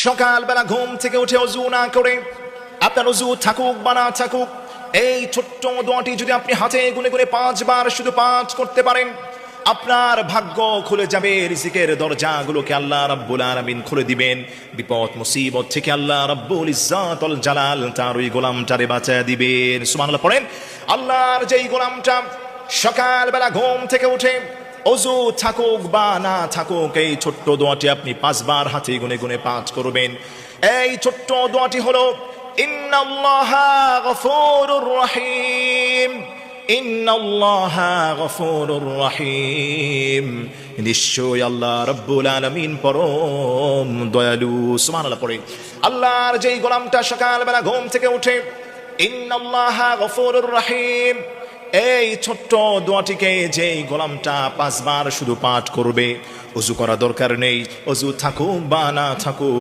সকালবেলা ঘুম থেকে উঠে ওযু না করে, আপনার ওযু থাকুক বা না থাকুক, এই ছোট্ট দোয়াটি যদি আপনি হাতে গুনে গুনে 5 বার শুধু পাঠ করতে পারেন, আপনার ভাগ্য খুলে যাবে। রিজিকের দরজাগুলোকে আল্লাহ রাব্বুল আলামিন খুলে দিবেন। বিপদ মুসিবত থেকে আল্লাহ রাব্বুল ইজ্জাত ওয়াল জালাল তার ওই গোলামটারে বাঁচায় দিবেন। সুবহানাল্লাহ পড়েন। আল্লাহর যেই গোলামটা সকালবেলা ঘুম থেকে উঠে ওযু থাকুক বা না থাকুক, এই ছোট্ট দোয়াটি আপনি 5 বার হাতে গুনে গুনে পাঠ করবেন। এই ছোট্ট দোয়াটি হলো ইন্নাল্লাহা গফুরুর রহিম, ইন্নাল্লাহা গফুরুর রহিম। নিশ্চয় আল্লাহ রাব্বুল আলামিন পরম দয়ালু। সুবহানাল্লাহ পড়ে। আল্লাহর যেই গোলামটা সকালবেলা ঘুম থেকে উঠে ইন্নাল্লাহা গফুরুর রহিম, এই ছোট্ট দোয়াটিকে যেই গোলামটা 5 বার শুধু পাঠ করবে, ওযু করা দরকার নেই, ওযু থাকুক বা না থাকুক,